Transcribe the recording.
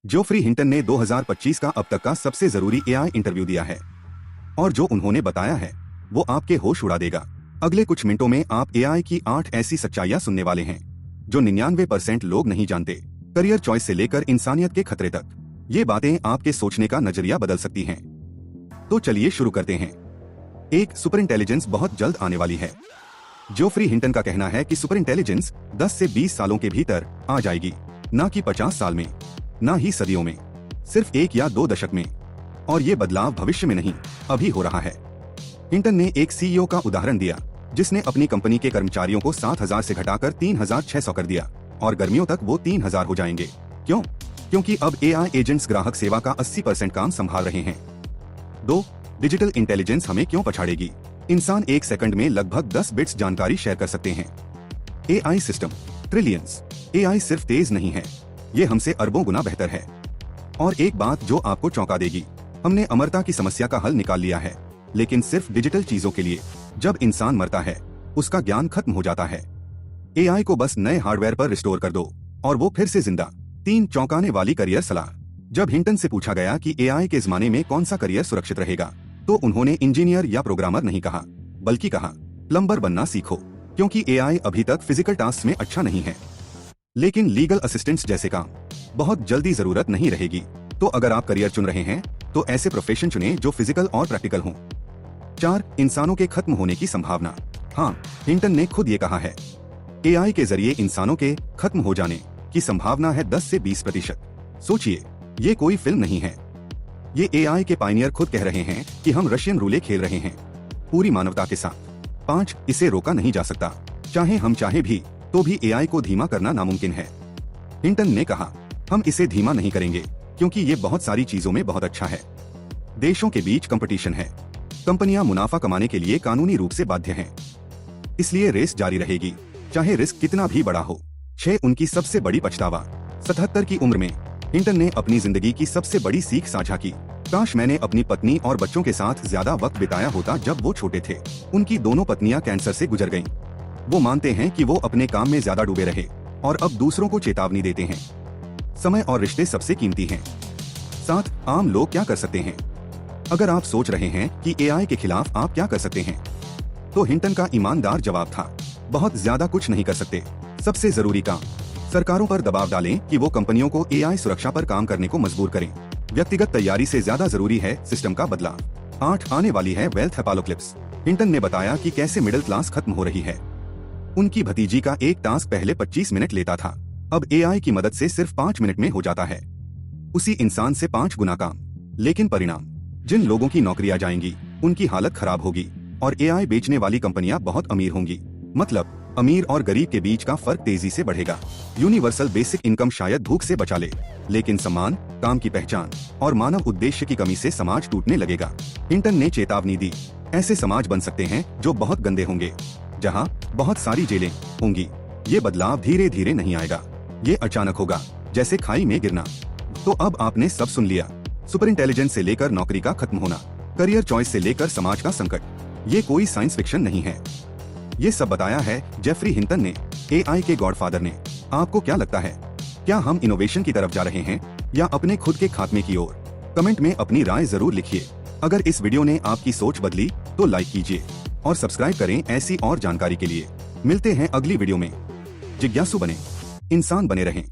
Geoffrey Hinton ने 2025 का अब तक का सबसे जरूरी एआई इंटरव्यू दिया है और जो उन्होंने बताया है वो आपके होश उड़ा देगा। अगले कुछ मिनटों में आप एआई की 8 ऐसी सच्चाइयां सुनने वाले हैं जो 99% लोग नहीं जानते। करियर चॉइस से लेकर इंसानियत के खतरे तक ये बातें आपके सोचने का नजरिया बदल सकती हैं। तो चलिए शुरू करते हैं। एक सुपर इंटेलिजेंस बहुत जल्द आने वाली है। जोफ्री हिंटन का कहना है कि सुपर इंटेलिजेंस 10 से 20 सालों के भीतर आ जाएगी, ना कि 50 साल में, ना ही सदियों में, सिर्फ 1 या 2 दशक में। और ये बदलाव भविष्य में नहीं, अभी हो रहा है। हिंटन ने एक सीईओ का उदाहरण दिया जिसने अपनी कंपनी के कर्मचारियों को 7,000 से घटाकर 3,600 कर दिया और गर्मियों तक वो 3,000 हो जाएंगे। क्यों? क्योंकि अब एआई एजेंट्स ग्राहक सेवा का 80% काम संभाल रहे हैं। 2. डिजिटल इंटेलिजेंस हमें क्यों पछाड़ेगी? इंसान 1 सेकंड में लगभग 10 बिट्स जानकारी शेयर कर सकते हैं। AI system trillions. एआई सिर्फ तेज नहीं है, ये हमसे अरबों गुना बेहतर है। और एक बात जो आपको चौंका देगी, हमने अमरता की समस्या का हल निकाल लिया है, लेकिन सिर्फ डिजिटल चीजों के लिए। जब इंसान मरता है उसका ज्ञान खत्म हो जाता है। एआई को बस नए हार्डवेयर पर रिस्टोर कर दो और वो फिर से जिंदा। 3 चौंकाने वाली करियर सलाह। जब हिंटन से पूछा गया कि एआई के जमाने में कौन सा करियर सुरक्षित रहेगा, तो उन्होंने इंजीनियर या प्रोग्रामर नहीं कहा, बल्कि कहा प्लम्बर बनना सीखो, क्योंकि एआई अभी तक फिजिकल टास्क में अच्छा नहीं है। लेकिन लीगल असिस्टेंट्स जैसे काम बहुत जल्दी जरूरत नहीं रहेगी। तो अगर आप करियर चुन रहे हैं तो ऐसे प्रोफेशन चुनें जो फिजिकल और प्रैक्टिकल हों। 4. इंसानों के खत्म होने की संभावना। हाँ, हिंटन ने खुद ये कहा है, एआई के जरिए इंसानों के खत्म हो जाने की संभावना है 10 से 20%। सोचिए, ये कोई फिल्म नहीं है, ये एआई के पायनियर खुद कह रहे हैं कि हम रशियन रूले खेल रहे हैं पूरी मानवता के साथ। 5. इसे रोका नहीं जा सकता, चाहे हम चाहे भी तो भी एआई को धीमा करना नामुमकिन है। हिंटन ने कहा, हम इसे धीमा नहीं करेंगे क्योंकि ये बहुत सारी चीजों में बहुत अच्छा है। देशों के बीच कंपटीशन है, कंपनियां मुनाफा कमाने के लिए कानूनी रूप से बाध्य हैं, इसलिए रेस जारी रहेगी, चाहे रिस्क कितना भी बड़ा हो। 6. उनकी सबसे बड़ी पछतावा। 77 की उम्र में हिंटन ने अपनी जिंदगी की सबसे बड़ी सीख साझा की। काश मैंने अपनी पत्नी और बच्चों के साथ ज्यादा वक्त बिताया होता जब वो छोटे थे। उनकी दोनों पत्नियां कैंसर से गुजर गईं। वो मानते हैं कि वो अपने काम में ज्यादा डूबे रहे और अब दूसरों को चेतावनी देते हैं। समय और रिश्ते सबसे कीमती हैं। 7. आम लोग क्या कर सकते हैं? अगर आप सोच रहे हैं कि एआई के खिलाफ आप क्या कर सकते हैं, तो हिंटन का ईमानदार जवाब था, बहुत ज्यादा कुछ नहीं कर सकते। सबसे जरूरी काम, सरकारों पर दबाव डालें कि वो कंपनियों को एआई सुरक्षा पर काम करने को मजबूर करें। व्यक्तिगत तैयारी से ज्यादा जरूरी है सिस्टम का बदलाव। 8. आने वाली है वेल्थ एपोकैलिप्स। हिंटन ने बताया कि कैसे मिडिल क्लास खत्म हो रही है। उनकी भतीजी का एक टास्क पहले 25 मिनट लेता था, अब एआई की मदद से सिर्फ 5 मिनट में हो जाता है। उसी इंसान से 5 गुना काम, लेकिन परिणाम, जिन लोगों की नौकरियां जाएंगी उनकी हालत खराब होगी और एआई बेचने वाली कंपनियां बहुत अमीर होंगी। मतलब अमीर और गरीब के बीच का फर्क तेजी से बढ़ेगा। यूनिवर्सल बेसिक इनकम शायद भूख से बचा ले, लेकिन सम्मान, काम की पहचान और मानव उद्देश्य की कमी से समाज टूटने लगेगा। हिंटन ने चेतावनी दी, ऐसे समाज बन सकते हैं जो बहुत गंदे होंगे, जहां बहुत सारी जेलें होंगी। ये बदलाव धीरे धीरे नहीं आएगा, ये अचानक होगा, जैसे खाई में गिरना। तो अब आपने सब सुन लिया। सुपर इंटेलिजेंस से लेकर नौकरी का खत्म होना, करियर चॉइस से लेकर समाज का संकट, ये कोई साइंस फिक्शन नहीं है। ये सब बताया है जेफरी हिंटन ने, एआई के गॉडफादर ने। आपको क्या लगता है, क्या हम इनोवेशन की तरफ जा रहे हैं या अपने खुद के खात्मे की ओर? कमेंट में अपनी राय जरूर लिखिए। अगर इस वीडियो ने आपकी सोच बदली तो लाइक कीजिए और सब्सक्राइब करें ऐसी और जानकारी के लिए। मिलते हैं अगली वीडियो में। जिज्ञासु बने, इंसान बने रहें।